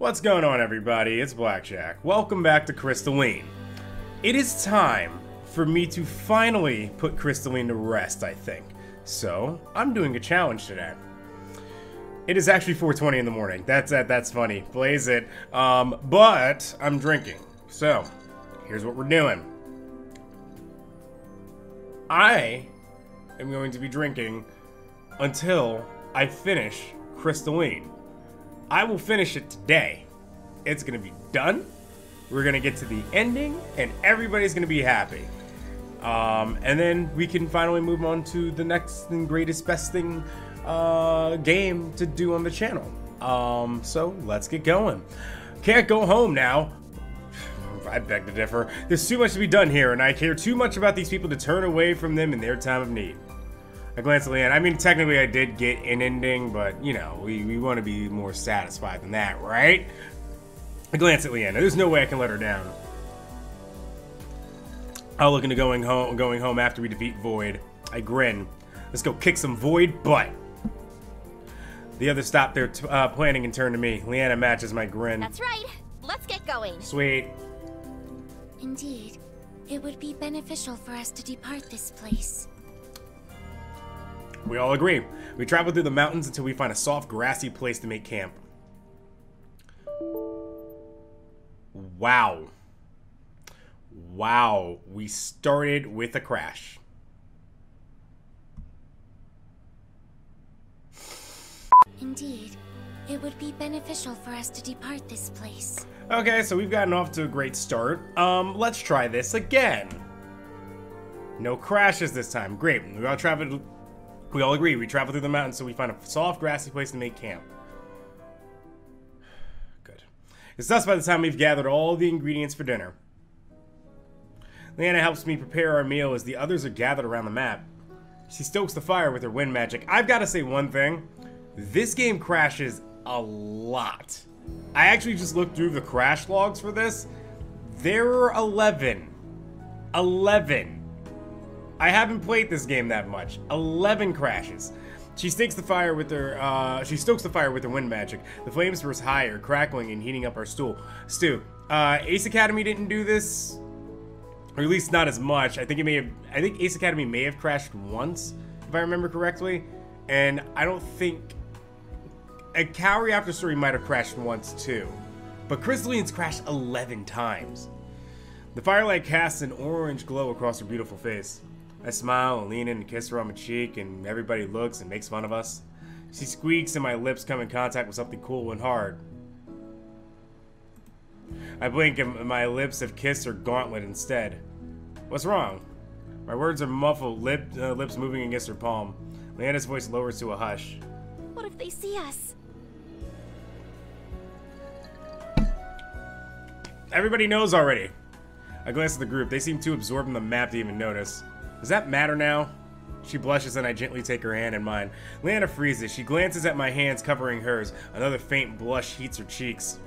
What's going on, everybody? It's Blackjack. Welcome back to Crystalline. It is time for me to finally put Crystalline to rest, I think. So, I'm doing a challenge today. It is actually 4:20 in the morning. That's funny. Blaze it. But I'm drinking. So, here's what we're doing. I am going to be drinking until I finish Crystalline. I will finish it today. It's gonna be done. We're gonna get to the ending, and everybody's gonna be happy. And then we can finally move on to the next and greatest, best thing game to do on the channel. So let's get going. Can't go home now. I beg to differ. There's too much to be done here, and I care too much about these people to turn away from them in their time of need. I glanced at Leanne. I mean, technically I did get an ending, but, you know, we want to be more satisfied than that, right? I glanced at Leanne. There's no way I can let her down. I'll look into going home after we defeat Void. I grin. Let's go kick some Void butt. The others stopped their planning and turned to me. Leanna matches my grin. That's right. Let's get going. Sweet. Indeed. It would be beneficial for us to depart this place. We all agree. We travel through the mountains until we find a soft, grassy place to make camp. Wow. Wow. We started with a crash. Indeed. It would be beneficial for us to depart this place. Okay, so we've gotten off to a great start. Let's try this again. No crashes this time. Great. We all agree. We travel through the mountains so we find a soft, grassy place to make camp. Good. It's thus by the time we've gathered all the ingredients for dinner. Leanna helps me prepare our meal as the others are gathered around the map. She stokes the fire with her wind magic. I've got to say one thing. This game crashes a lot. I actually just looked through the crash logs for this. There are 11. 11. I haven't played this game that much. 11 crashes. She stokes the fire with her wind magic. The flames burst higher, crackling and heating up our stew. Ace Academy didn't do this, or at least not as much. I think Ace Academy may have crashed once, if I remember correctly, and I don't think a Cowrie After Story might have crashed once too. But Crystalline's crashed 11 times. The firelight casts an orange glow across her beautiful face. I smile and lean in and kiss her on my cheek, and everybody looks and makes fun of us. She squeaks and my lips come in contact with something cool and hard. I blink and my lips have kissed her gauntlet instead. What's wrong? My words are muffled, lips moving against her palm. Leanna's voice lowers to a hush. What if they see us? Everybody knows already. I glance at the group. They seem too absorbed in the map to even notice. Does that matter now? She blushes and I gently take her hand in mine. Leanna freezes. She glances at my hands covering hers. Another faint blush heats her cheeks.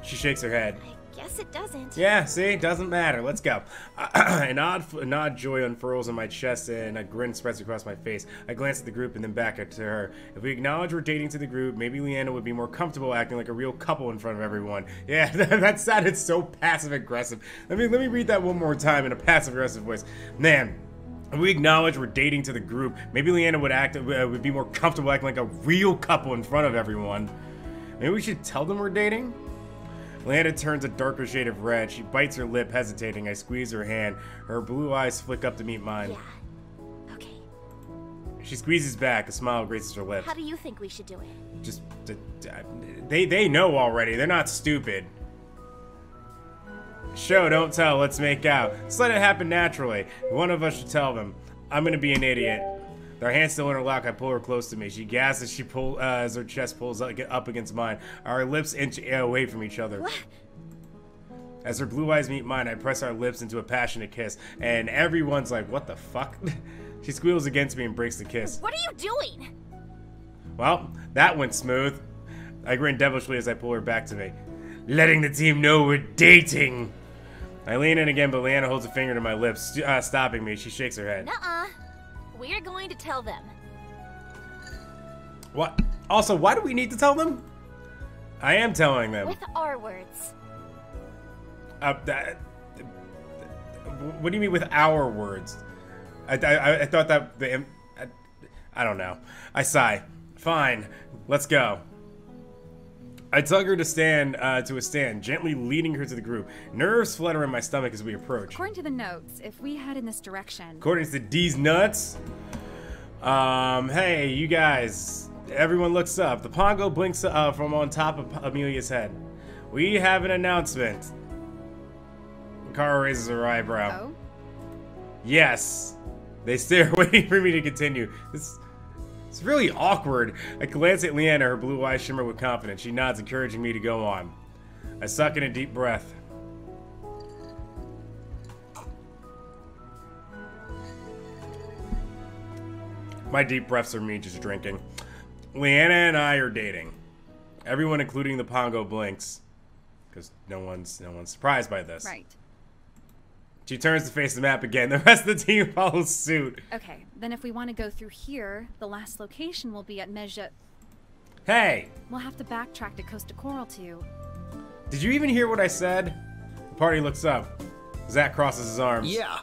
She shakes her head. I guess it doesn't. Yeah, see? Doesn't matter. Let's go. An odd joy unfurls in my chest and a grin spreads across my face. I glance at the group and then back to her. If we acknowledge we're dating to the group, maybe Leanna would be more comfortable acting like a real couple in front of everyone. Yeah, that sounded so passive-aggressive. Let me read that one more time in a passive-aggressive voice. Man. If we acknowledge we're dating to the group, maybe Leanna would be more comfortable acting like a real couple in front of everyone. Maybe we should tell them we're dating? Leanna turns a darker shade of red. She bites her lip, hesitating. I squeeze her hand. Her blue eyes flick up to meet mine. Yeah. Okay. She squeezes back. A smile graces her lips. How do you think we should do it? Just, they know already. They're not stupid. Show, don't tell, let's make out. Just let it happen naturally. One of us should tell them. I'm gonna be an idiot. With our hands still interlock, I pull her close to me. She gasps as her chest pulls up against mine. Our lips inch away from each other. What? As her blue eyes meet mine, I press our lips into a passionate kiss. And everyone's like, what the fuck? She squeals against me and breaks the kiss. What are you doing? Well, that went smooth. I grin devilishly as I pull her back to me. Letting the team know we're dating. I lean in again, but Leanna holds a finger to my lips, stopping me. She shakes her head. Nuh-uh. We're going to tell them. What? Also, why do we need to tell them? I am telling them. With our words. What do you mean with our words? I thought that I don't know. I sigh. Fine, let's go. I tug her to a stand, gently leading her to the group. Nerves flutter in my stomach as we approach. According to the notes, if we head in this direction... According to these nuts? Hey, you guys. Everyone looks up. The pongo blinks from on top of Amelia's head. We have an announcement. Kara raises her eyebrow. Oh? Yes. They stare, waiting for me to continue. It's really awkward. I glance at Leanna, her blue eyes shimmer with confidence. She nods, encouraging me to go on. I suck in a deep breath. My deep breaths are me just drinking. Leanna and I are dating. Everyone, including the pongo, blinks. Because no one's surprised by this. Right. She turns to face the map again. The rest of the team follows suit. Okay, then if we want to go through here, the last location will be at Meja... Hey! We'll have to backtrack to Costa Coral too. Did you even hear what I said? The party looks up. Zach crosses his arms. Yeah.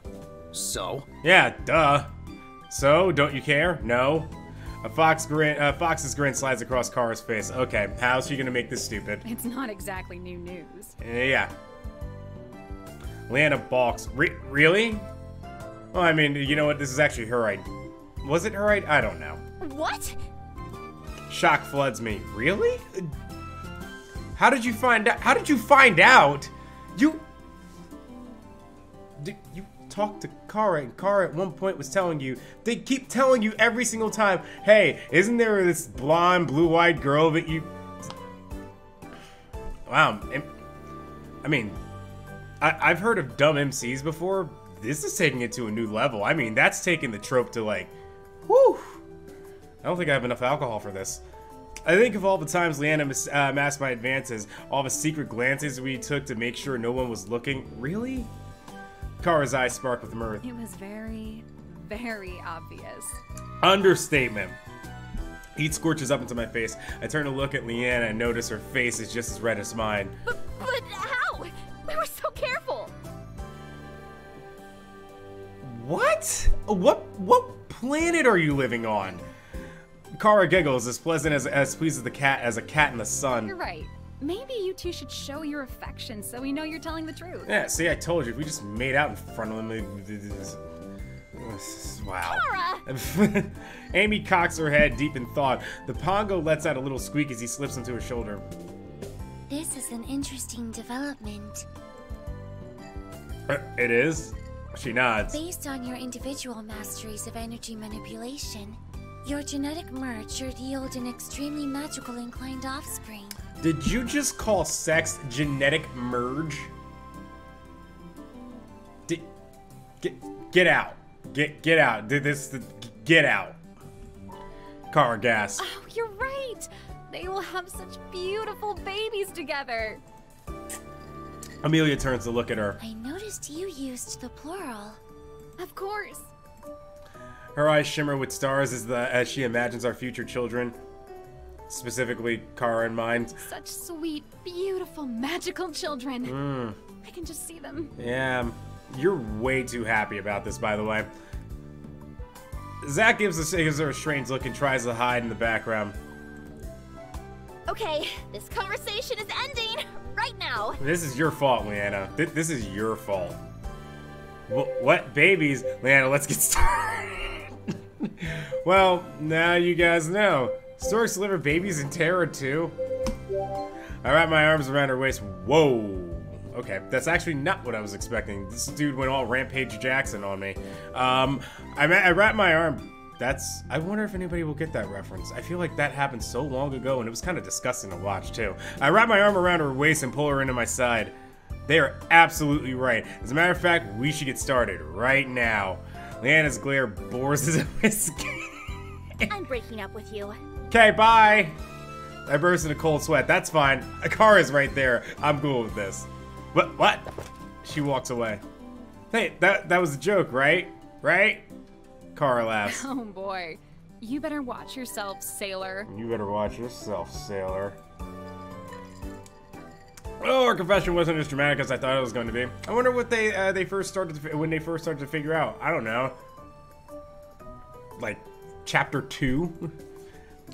So? Yeah, duh. So, don't you care? No. Fox's grin slides across Kara's face. Okay, how's she gonna make this stupid? It's not exactly new news. Yeah. Leanna balks. Really? Well, I mean, you know what? This is actually her idea. Was it her idea? I don't know. What? Shock floods me. Really? How did you find out? How did you find out? You talked to Kara, and Kara at one point was telling you, they keep telling you every single time, hey, isn't there this blonde, blue-eyed girl that you... Wow. I mean... I've heard of dumb MCs before. This is taking it to a new level. I mean, that's taking the trope to like, whew. I don't think I have enough alcohol for this. I think of all the times Leanna masked my advances, all the secret glances we took to make sure no one was looking. Really? Kara's eyes spark with mirth. It was very, very obvious. Understatement. Heat scorches up into my face. I turn to look at Leanna and notice her face is just as red as mine. But how? We were so careful. What? What planet are you living on? Kara giggles, as pleasant as pleased as a cat in the sun. You're right. Maybe you two should show your affection so we know you're telling the truth. Yeah, see, I told you, if we just made out in front of them, wow. Kara! Amy cocks her head deep in thought. The pongo lets out a little squeak as he slips into her shoulder. This is an interesting development. It is? She nods. Based on your individual masteries of energy manipulation, your genetic merge should yield an extremely magical inclined offspring. Did you just call sex genetic merge? Get out. Get out. Get out. Kara gasps. Oh, you're right. They will have such beautiful babies together. Amelia turns to look at her. I noticed you used the plural. Of course. Her eyes shimmer with stars as she imagines our future children. Specifically, Kara in mind. Such sweet, beautiful, magical children. I can just see them. Yeah, you're way too happy about this, by the way. Zach gives her a strange look and tries to hide in the background. Okay, this conversation is ending right now. This is your fault, Leanna. This is your fault. What babies? Leanna, let's get started. Well, now you guys know. Storks deliver babies in terror too. I wrap my arms around her waist. Whoa. Okay, that's actually not what I was expecting. This dude went all Rampage Jackson on me. I wrap my arm. I wonder if anybody will get that reference. I feel like that happened so long ago and it was kind of disgusting to watch too. I wrap my arm around her waist and pull her into my side. They are absolutely right. As a matter of fact, we should get started right now. Leanna's glare bores into my skin. I'm breaking up with you. Okay, bye. I burst into cold sweat. That's fine. A car is right there. I'm cool with this. What? She walks away. Hey, that was a joke, right? Right? Kara laughs. Oh boy. You better watch yourself, sailor. You better watch yourself, sailor. Oh, our confession wasn't as dramatic as I thought it was going to be. I wonder what they first started when they first started to figure out. I don't know. Like chapter 2.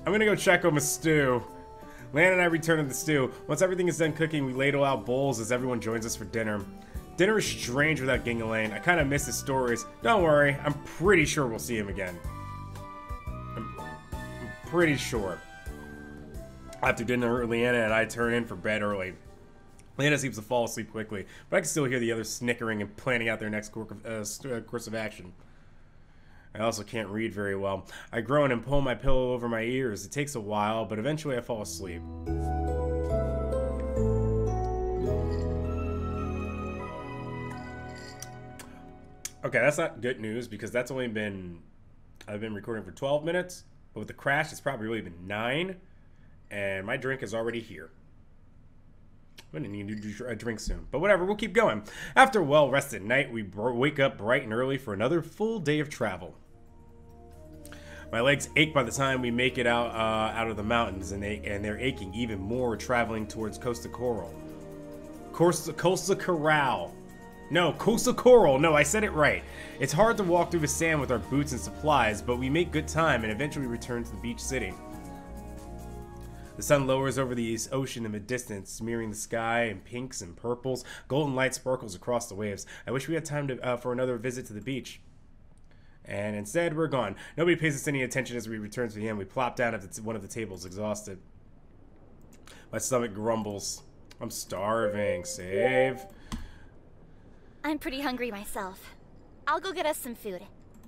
I'm gonna go check on the stew. Lan and I return to the stew. Once everything is done cooking, we ladle out bowls as everyone joins us for dinner. Dinner is strange without Gingalane. I kind of miss his stories. Don't worry, I'm pretty sure we'll see him again. I'm pretty sure. After dinner, Leanna and I turn in for bed early. Leanna seems to fall asleep quickly, but I can still hear the others snickering and planning out their next course of action. I also can't read very well. I groan and pull my pillow over my ears. It takes a while, but eventually I fall asleep. Okay, that's not good news because that's only been... I've been recording for 12 minutes, but with the crash, it's probably really been 9, and my drink is already here. I'm gonna need to do a drink soon, but whatever, we'll keep going. After a well-rested night, we wake up bright and early for another full day of travel. My legs ache by the time we make it out of the mountains, and they're aching even more traveling towards Costa Coral. Costa Coral. No, Costa Coral. No, I said it right. It's hard to walk through the sand with our boots and supplies, but we make good time and eventually return to the beach city. The sun lowers over the ocean in the distance, smearing the sky in pinks and purples. Golden light sparkles across the waves. I wish we had time for another visit to the beach. And instead, we're gone. Nobody pays us any attention as we return to the inn. We plop down at one of the tables, exhausted. My stomach grumbles. I'm starving. Save. I'm pretty hungry myself. I'll go get us some food.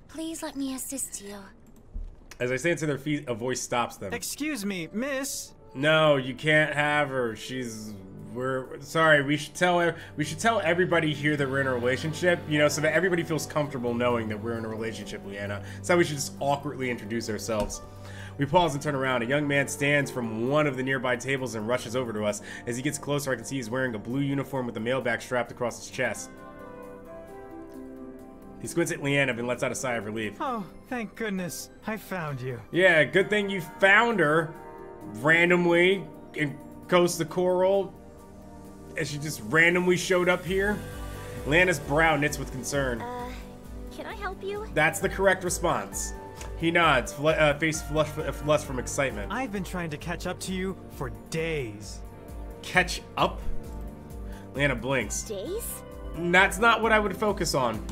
Please let me assist you. As I stand to their feet, a voice stops them. Excuse me, miss. No, you can't have her. We're sorry. We should tell everybody here that we're in a relationship, you know, so that everybody feels comfortable knowing that we're in a relationship, Leanna. So we should just awkwardly introduce ourselves. We pause and turn around. A young man stands from one of the nearby tables and rushes over to us. As he gets closer, I can see he's wearing a blue uniform with a mailbag strapped across his chest. He squints at Leanna and lets out a sigh of relief. Oh, thank goodness. I found you. Yeah, good thing you found her randomly in Costa Coral. As she just randomly showed up here. Leanna's brow knits with concern. Can I help you? That's the correct response. He nods, face flushed from excitement. I've been trying to catch up to you for days. Catch up? Leanna blinks. Days? That's not what I would focus on.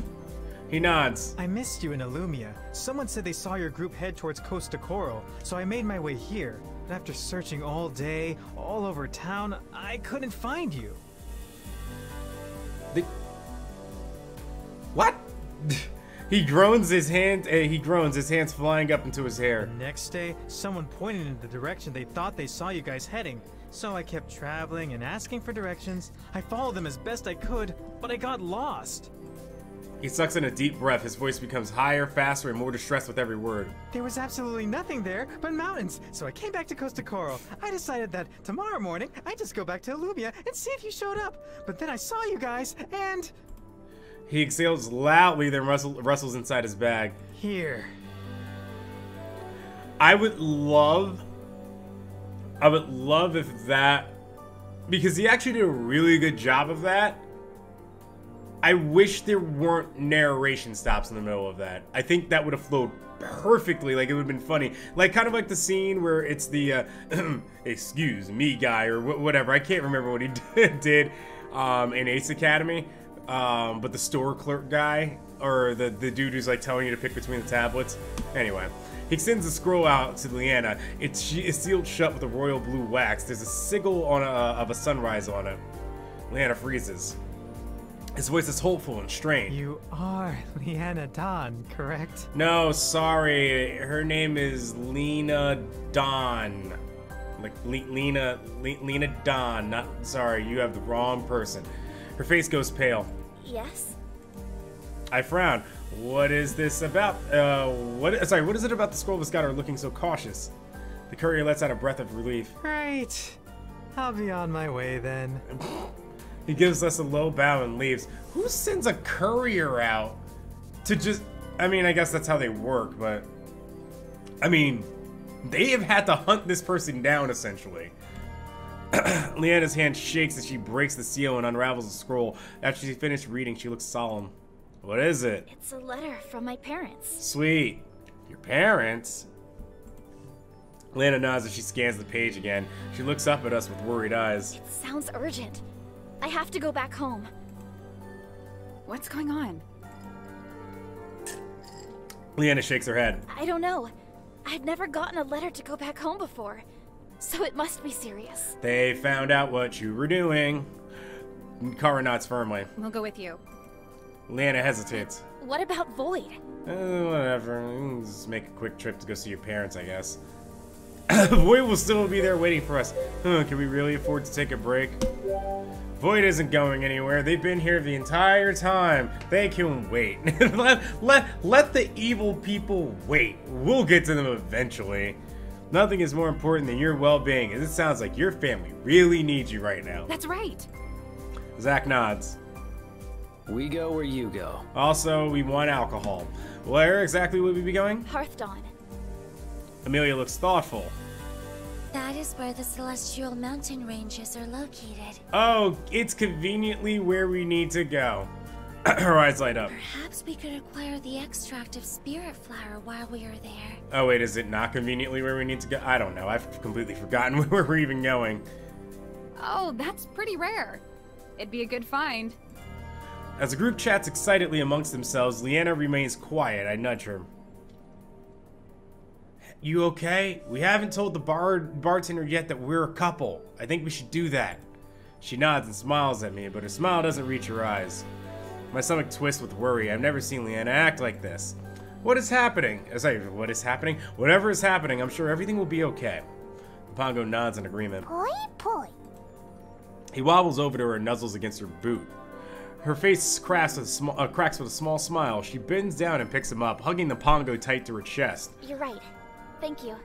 He nods. I missed you in Illumia. Someone said they saw your group head towards Costa Coral, so I made my way here. And after searching all day, all over town, I couldn't find you. What? He groans, his hands flying up into his hair. The next day, someone pointed in the direction they thought they saw you guys heading. So I kept traveling and asking for directions. I followed them as best I could, but I got lost. He sucks in a deep breath. His voice becomes higher, faster, and more distressed with every word. There was absolutely nothing there but mountains, so I came back to Costa Coral. I decided that tomorrow morning, I'd just go back to Illumia and see if you showed up. But then I saw you guys, and... He exhales loudly, then rustles inside his bag. Here. I would love if that... Because he actually did a really good job of that. I wish there weren't narration stops in the middle of that. I think that would have flowed perfectly. Like, it would have been funny. Like, kind of like the scene where it's the, excuse me guy, or whatever. I can't remember what he did in Ace Academy. But the store clerk guy, or the dude who's, like, telling you to pick between the tablets. Anyway, he extends the scroll out to Leanna. It's sealed shut with a royal blue wax. There's a sigil of a sunrise on it. Leanna freezes. His voice is hopeful and strained. You are Leanna Dawn, correct? No, sorry. Her name is Lena Dawn. Like Lena Dawn. Not sorry. You have the wrong person. Her face goes pale. Yes? I frown. What is this about? What is it about the scroll that's got her looking so cautious? The courier lets out a breath of relief. Right. I'll be on my way then. He gives us a low bow and leaves. Who sends a courier out to just... I mean, I guess that's how they work, but... I mean, they have had to hunt this person down, essentially. Leanna's hand shakes as she breaks the seal and unravels the scroll. After she finished reading, she looks solemn. What is it? It's a letter from my parents. Sweet. Your parents? Leanna nods as she scans the page again. She looks up at us with worried eyes. It sounds urgent. I have to go back home. What's going on? Leanna shakes her head. I don't know. I've never gotten a letter to go back home before. So it must be serious. They found out what you were doing. Kara nods firmly. We'll go with you. Leanna hesitates. What about Void? Whatever. Just make a quick trip to go see your parents, I guess. Void will still be there waiting for us. Can we really afford to take a break? Void isn't going anywhere. They've been here the entire time. They can wait. let the evil people wait. We'll get to them eventually. Nothing is more important than your well-being, and it sounds like your family really needs you right now. That's right. Zach nods. We go where you go. Also, we want alcohol. Where exactly would we be going? Hearthdawn. Amelia looks thoughtful. That is where the celestial mountain ranges are located. Oh, it's conveniently where we need to go. Her eyes light up. Perhaps we could acquire the extract of spirit flower while we are there. Oh wait, is it not conveniently where we need to go? I don't know. I've completely forgotten where we're even going. Oh, that's pretty rare. It'd be a good find. As the group chats excitedly amongst themselves, Leanna remains quiet. I nudge her. You okay? We haven't told the bartender yet that we're a couple. I think we should do that. She nods and smiles at me, but her smile doesn't reach her eyes. My stomach twists with worry. I've never seen Leanna act like this. What is happening? What is happening? Whatever is happening, I'm sure everything will be okay. Pongo nods in agreement. Poi. He wobbles over to her and nuzzles against her boot. Her face cracks with a small smile. She bends down and picks him up, hugging the Pongo tight to her chest. You're right. Thank you.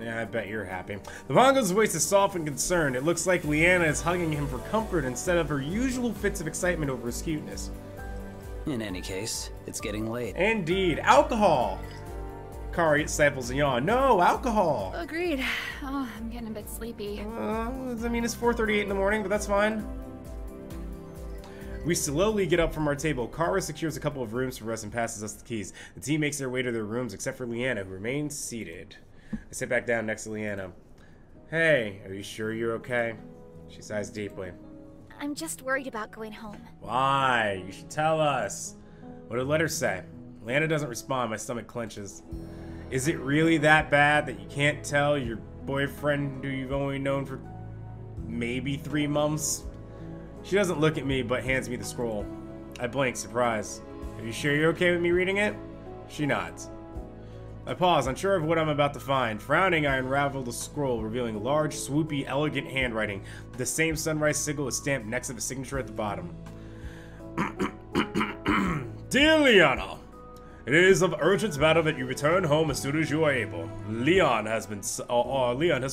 Yeah, I bet you're happy. The Pongo's voice is soft and concerned. It looks like Leanna is hugging him for comfort instead of her usual fits of excitement over his cuteness. In any case, it's getting late. Indeed. Alcohol! Kari stifles a yawn. No, alcohol! Agreed. Oh, I'm getting a bit sleepy. I mean, it's 4:38 in the morning, but that's fine. We slowly get up from our table. Kara secures a couple of rooms for us and passes us the keys. The team makes their way to their rooms except for Leanna, who remains seated. I sit back down next to Leanna. Hey, are you sure you're okay? She sighs deeply. I'm just worried about going home. Why? You should tell us. What did the letter say? Leanna doesn't respond. My stomach clenches. Is it really that bad that you can't tell your boyfriend who you've only known for maybe 3 months? She doesn't look at me, but hands me the scroll. I blink, surprised. Are you sure you're okay with me reading it? She nods. I pause, unsure of what I'm about to find. Frowning, I unravel the scroll, revealing large, swoopy, elegant handwriting. The same sunrise sigil is stamped next to the signature at the bottom. Dear Liana, it is of urgent matter that you return home as soon as you are able. Leon has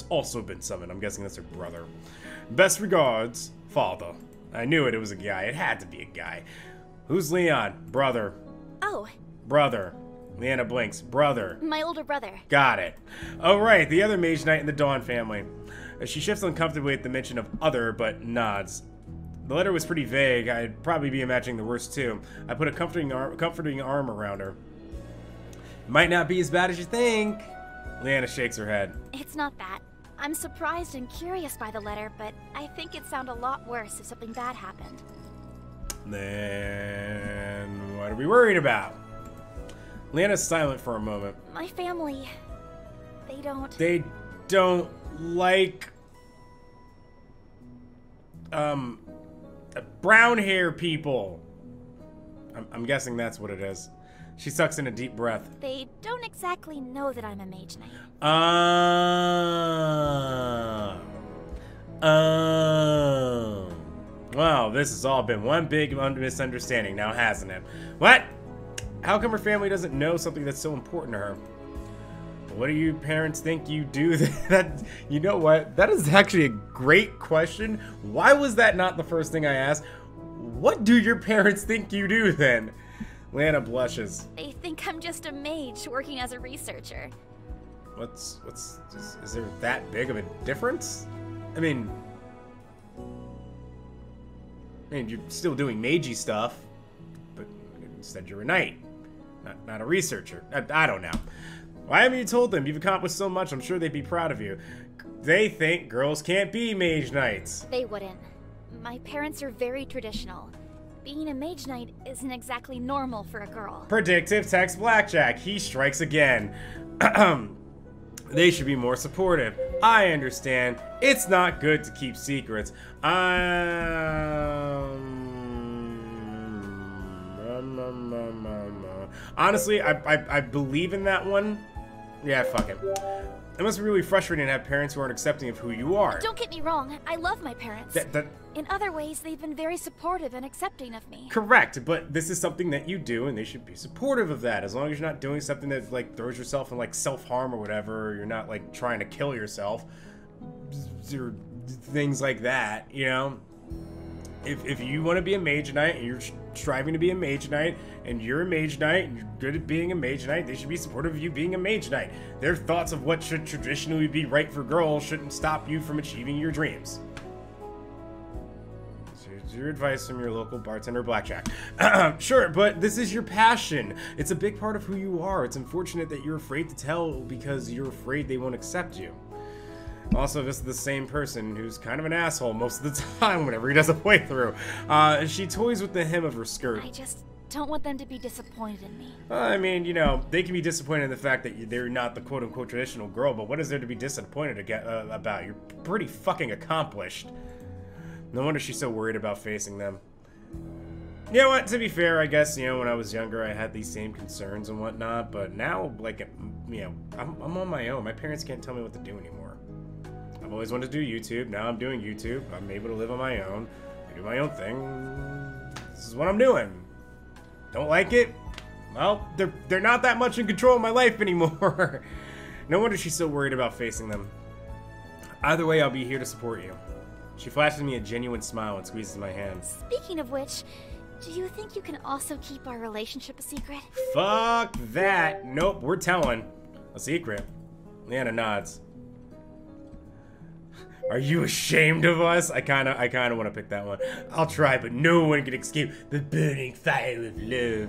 also been summoned. I'm guessing that's her brother. Best regards, Father. I knew it was a guy. It had to be a guy. Who's Leon? Brother. Oh. Brother. Leanna blinks. Brother. My older brother. Got it. Oh, right. The other Mage Knight in the Dawn family. She shifts uncomfortably at the mention of other, but nods. The letter was pretty vague. I'd probably be imagining the worst, too. I put a comforting arm around her. It might not be as bad as you think. Leanna shakes her head. It's not that. I'm surprised and curious by the letter, but I think it'd sound a lot worse if something bad happened. Then what are we worried about? Leanna's silent for a moment. My family, they don't like brown hair people. I'm guessing that's what it is. She sucks in a deep breath. They don't exactly know that I'm a Mage Knight. Well, this has all been one big misunderstanding now, hasn't it? What? How come her family doesn't know something that's so important to her? What do your parents think you do? That you know what? That is actually a great question. Why was that not the first thing I asked? What do your parents think you do then? Leanna blushes. They think I'm just a mage working as a researcher. is there that big of a difference? I mean, you're still doing magey stuff, but instead you're a knight, not a researcher. I don't know. Why haven't you told them? You've accomplished so much. I'm sure they'd be proud of you. They think girls can't be mage knights. They wouldn't. My parents are very traditional. Being a mage knight isn't exactly normal for a girl. Predictive text Blackjack. He strikes again. They should be more supportive. I understand. It's not good to keep secrets. Honestly, I believe in that one. Yeah, fuck it. It must be really frustrating to have parents who aren't accepting of who you are. Don't get me wrong, I love my parents. In other ways, they've been very supportive and accepting of me. Correct, but this is something that you do, and they should be supportive of that. As long as you're not doing something that like throws yourself in like self-harm or whatever, or you're not like trying to kill yourself, or things like that, you know. If you want to be a mage knight and you're striving to be a mage knight and you're a mage knight and you're good at being a mage knight, they should be supportive of you being a mage knight. Their thoughts of what should traditionally be right for girls shouldn't stop you from achieving your dreams. So here's your advice from your local bartender, Blackjack. Sure, but this is your passion. It's a big part of who you are. It's unfortunate that you're afraid to tell because you're afraid they won't accept you. Also, this is the same person who's kind of an asshole most of the time whenever he does a playthrough. She toys with the hem of her skirt. I just don't want them to be disappointed in me. I mean, you know, they can be disappointed in the fact that they're not the quote-unquote traditional girl, but what is there to be disappointed about? You're pretty fucking accomplished. No wonder she's so worried about facing them. You know what, to be fair, I guess, you know, when I was younger, I had these same concerns and whatnot, but now, like, you know, I'm on my own. My parents can't tell me what to do anymore. I've always wanted to do YouTube. Now I'm doing YouTube. I'm able to live on my own. I do my own thing. This is what I'm doing. Don't like it? Well, they're not that much in control of my life anymore. No wonder she's so worried about facing them. Either way, I'll be here to support you. She flashes me a genuine smile and squeezes my hand. Speaking of which, do you think you can also keep our relationship a secret? Fuck that. Nope, we're telling. A secret. Leanna nods. Are you ashamed of us? I kinda want to pick that one. I'll try, but no one can escape the burning fire of love.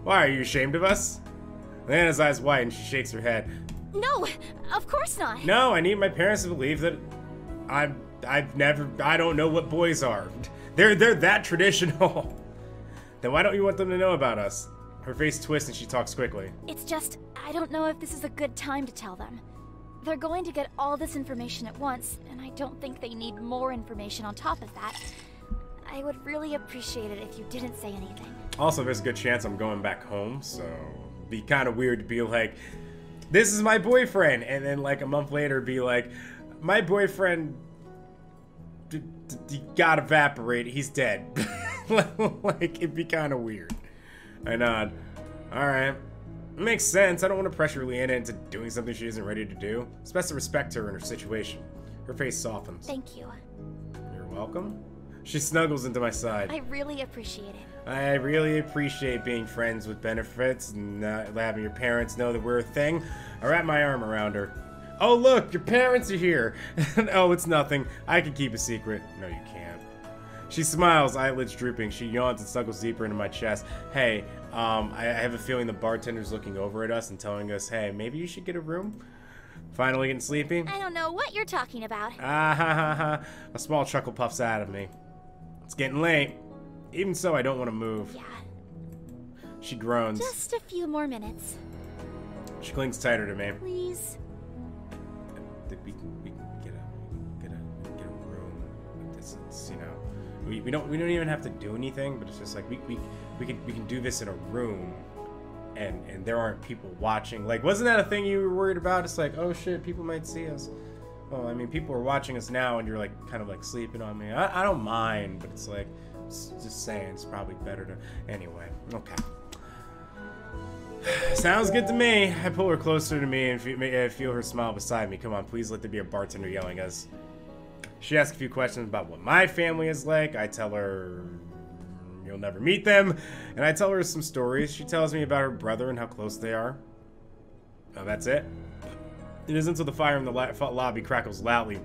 Why, are you ashamed of us? Leanna's eyes widen and she shakes her head. No, of course not. No, I need my parents to believe that I don't know what boys are. They're that traditional. Then why don't you want them to know about us? Her face twists and she talks quickly. It's just, I don't know if this is a good time to tell them. They're going to get all this information at once, and I don't think they need more information on top of that. I would really appreciate it if you didn't say anything. Also, there's a good chance I'm going back home, so it'd be kind of weird to be like, this is my boyfriend, and then like a month later be like, my boyfriend got evaporated, he's dead. Like, it'd be kind of weird. I nod. Alright. Makes sense. I don't want to pressure Leanna into doing something she isn't ready to do. It's best to respect her and her situation. Her face softens. Thank you. You're welcome. She snuggles into my side. I really appreciate it. I really appreciate being friends with benefits and having your parents know that we're a thing. I wrap my arm around her. Oh look, your parents are here. Oh, it's nothing. I can keep a secret. No, you can't. She smiles, eyelids drooping. She yawns and snuggles deeper into my chest. Hey, I have a feeling the bartender's looking over at us and telling us, hey, maybe you should get a room? Finally getting sleepy? I don't know what you're talking about. Ah ha ha ha. A small chuckle puffs out of me. It's getting late. Even so, I don't want to move. Yeah. She groans. Just a few more minutes. She clings tighter to me. Please. We can get a room. It's you know, we don't even have to do anything, but it's just like we can do this in a room, and there aren't people watching. Like, wasn't that a thing you were worried about? It's like, oh shit, people might see us. Well, I mean, people are watching us now, and you're like kind of like sleeping on me. I don't mind, but it's like, just saying, it's probably better to. Anyway, okay. Sounds good to me. I pull her closer to me and feel her smile beside me. Come on, please let there be a bartender yelling us. She asks a few questions about what my family is like. I tell her you'll never meet them. And I tell her some stories. She tells me about her brother and how close they are. Oh, that's it? It isn't until the fire in the lobby crackles loudly,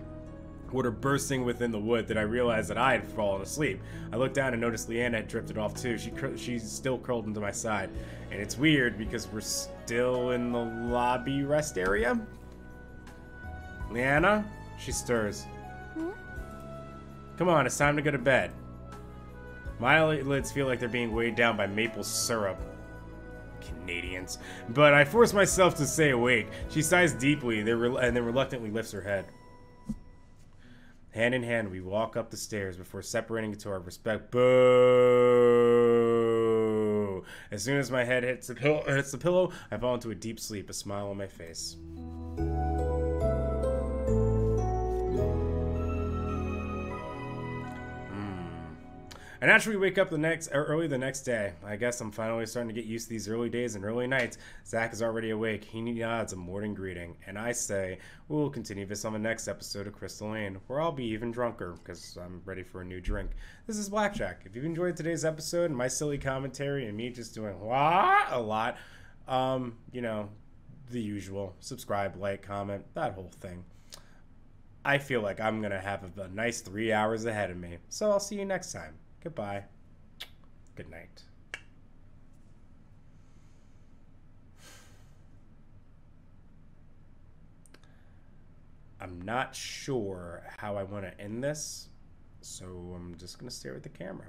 water bursting within the wood, that I realized that I had fallen asleep. I looked down and noticed Leanna had drifted off too. She's still curled into my side. And it's weird because we're still in the lobby rest area. Leanna? She stirs. Hmm? Come on, it's time to go to bed. My eyelids feel like they're being weighed down by maple syrup. Canadians. But I force myself to stay awake. She sighs deeply and then reluctantly lifts her head. Hand in hand, we walk up the stairs before separating to our respect. Boo! As soon as my head hits the pillow, I fall into a deep sleep, a smile on my face. I naturally wake up early the next day. I guess I'm finally starting to get used to these early days and early nights. Zach is already awake. He nods a morning greeting, and I say, we'll continue this on the next episode of Crystalline, where I'll be even drunker, because I'm ready for a new drink. This is Blackjack. If you've enjoyed today's episode and my silly commentary and me just doing wah a lot, you know, the usual. Subscribe, like, comment, that whole thing. I feel like I'm going to have a nice 3 hours ahead of me, so I'll see you next time. Goodbye. Good night. I'm not sure how I want to end this, so I'm just going to stare at the camera.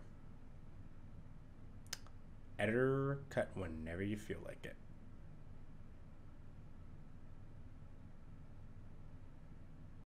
Editor, cut whenever you feel like it.